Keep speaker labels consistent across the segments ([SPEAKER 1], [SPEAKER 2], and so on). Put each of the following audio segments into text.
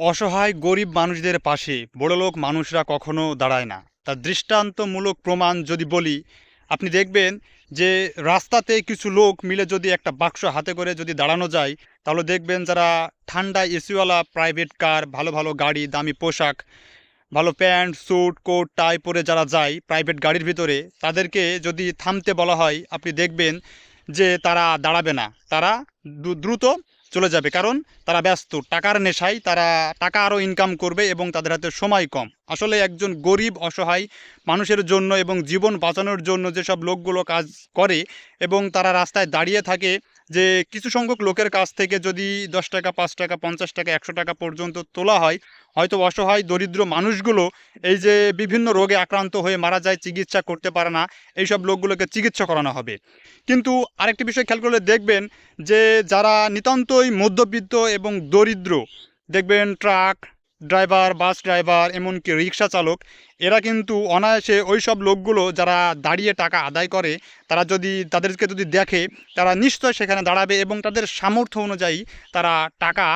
[SPEAKER 1] অসহায় গরিব মানুষদের পাশে বড়লোক মানুষরা কখনো দাঁড়ায় না। তার দৃষ্টান্তমূলক প্রমাণ যদি বলি, আপনি দেখবেন যে রাস্তাতে কিছু লোক মিলে যদি একটা বাক্স হাতে করে যদি দাঁড়ানো যায়, তাহলে দেখবেন যারা ঠান্ডা এসিওয়ালা প্রাইভেট কার, ভালো ভালো গাড়ি, দামি পোশাক, ভালো প্যান্ট স্যুট কোট টাই পরে যারা যায় প্রাইভেট গাড়ির ভিতরে, তাদেরকে যদি থামতে বলা হয়, আপনি দেখবেন যে তারা দাঁড়াবে না। তারা দ্রুত চলে যাবে, কারণ তারা ব্যস্ত টাকার নেশায়। তারা টাকা আরও ইনকাম করবে এবং তাদের হাতে সময় কম। আসলে একজন গরিব অসহায় মানুষের জন্য এবং জীবন বাঁচানোর জন্য যেসব লোকগুলো কাজ করে এবং তারা রাস্তায় দাঁড়িয়ে থাকে, যে কিছু সংখ্যক লোকের কাছ থেকে যদি 10 টাকা, 5 টাকা, 50 টাকা, 100 টাকা পর্যন্ত তোলা হয়, হয়তো অসহায় দরিদ্র মানুষগুলো এই যে বিভিন্ন রোগে আক্রান্ত হয়ে মারা যায়, চিকিৎসা করতে পারে না, এইসব লোকগুলোকে চিকিৎসা করানো হবে। কিন্তু আরেকটি বিষয় খেয়াল করলে দেখবেন যে যারা নিতান্তই মধ্যবিত্ত এবং দরিদ্র, দেখবেন ট্রাক ড্রাইভার, বাস ড্রাইভার, এমনকি রিক্সা চালক, এরা কিন্তু অনায়াসে ওই সব লোকগুলো যারা দাঁড়িয়ে টাকা আদায় করে, তাদেরকে যদি দেখে, তারা নিশ্চয় সেখানে দাঁড়াবে এবং তাদের সামর্থ্য অনুযায়ী তারা টাকা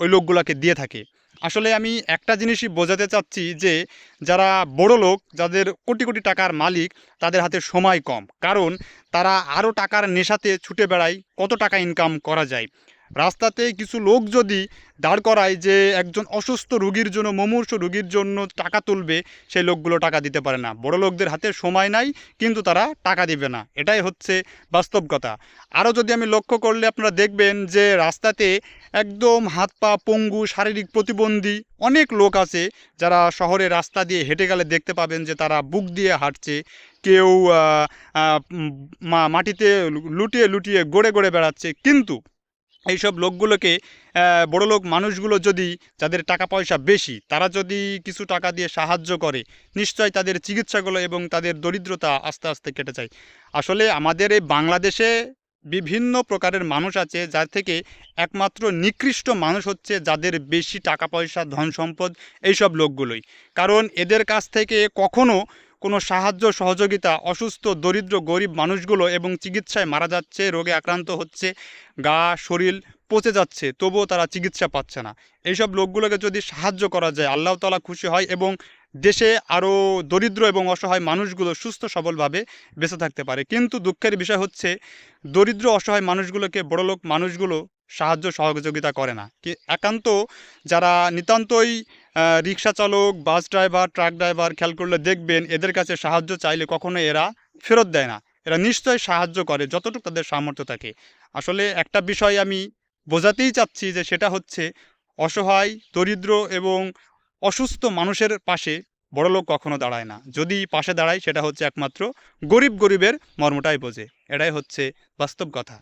[SPEAKER 1] ওই লোকগুলোকে দিয়ে থাকে। আসলে আমি একটা জিনিসই বোঝাতে চাচ্ছি যে যারা বড় লোক, যাদের কোটি কোটি টাকার মালিক, তাদের হাতে সময় কম, কারণ তারা আরও টাকার নেশাতে ছুটে বেড়ায় কত টাকা ইনকাম করা যায়। রাস্তাতে কিছু লোক যদি দাঁড় করায় যে একজন অসুস্থ রুগীর জন্য, মুমূর্ষ রুগীর জন্য টাকা তুলবে, সেই লোকগুলো টাকা দিতে পারে না। বড় লোকদের হাতে সময় নাই, কিন্তু তারা টাকা দিবে না। এটাই হচ্ছে বাস্তব কথা। আরও যদি আমি লক্ষ্য করলে আপনারা দেখবেন যে রাস্তাতে একদম হাত পা পঙ্গু, শারীরিক প্রতিবন্ধী অনেক লোক আছে, যারা শহরে রাস্তা দিয়ে হেঁটে গেলে দেখতে পাবেন যে তারা বুক দিয়ে হাঁটছে। কেউ মাটিতে লুটিয়ে লুটিয়ে গড়ে গড়ে বেড়াচ্ছে। কিন্তু এইসব লোকগুলোকে, বড়লোক মানুষগুলো যদি, যাদের টাকা পয়সা বেশি, তারা যদি কিছু টাকা দিয়ে সাহায্য করে, নিশ্চয় তাদের চিকিৎসাগুলো এবং তাদের দরিদ্রতা আস্তে আস্তে কেটে যায়। আসলে আমাদের এই বাংলাদেশে বিভিন্ন প্রকারের মানুষ আছে, যার থেকে একমাত্র নিকৃষ্ট মানুষ হচ্ছে যাদের বেশি টাকা পয়সা, ধন সম্পদ, এইসব লোকগুলোই। কারণ এদের কাছ থেকে কখনো কোনো সাহায্য সহযোগিতা অসুস্থ দরিদ্র গরিব মানুষগুলো এবং চিকিৎসায় মারা যাচ্ছে, রোগে আক্রান্ত হচ্ছে, গা শরীর পচে যাচ্ছে, তবুও তারা চিকিৎসা পাচ্ছে না। এইসব লোকগুলোকে যদি সাহায্য করা যায়, আল্লাহ তাআলা খুশি হয় এবং দেশে আরও দরিদ্র এবং অসহায় মানুষগুলো সুস্থ সবলভাবে বেঁচে থাকতে পারে। কিন্তু দুঃখের বিষয় হচ্ছে, দরিদ্র অসহায় মানুষগুলোকে বড়লোক মানুষগুলো সাহায্য সহযোগিতা করে না। একান্ত যারা নিতান্তই রিক্সা চালক, বাস ড্রাইভার, ট্রাক ড্রাইভার, খেয়াল করলে দেখবেন এদের কাছে সাহায্য চাইলে কখনো এরা ফেরত দেয় না। এরা নিশ্চয়ই সাহায্য করে যতটুকু তাদের সামর্থ্য থাকে। আসলে একটা বিষয় আমি বোঝাতেই চাচ্ছি, যে সেটা হচ্ছে অসহায় দরিদ্র এবং অসুস্থ মানুষের পাশে বড়লোক কখনো দাঁড়ায় না। যদি পাশে দাঁড়ায়, সেটা হচ্ছে একমাত্র গরিবের মর্মটাই বোঝে। এটাই হচ্ছে বাস্তব কথা।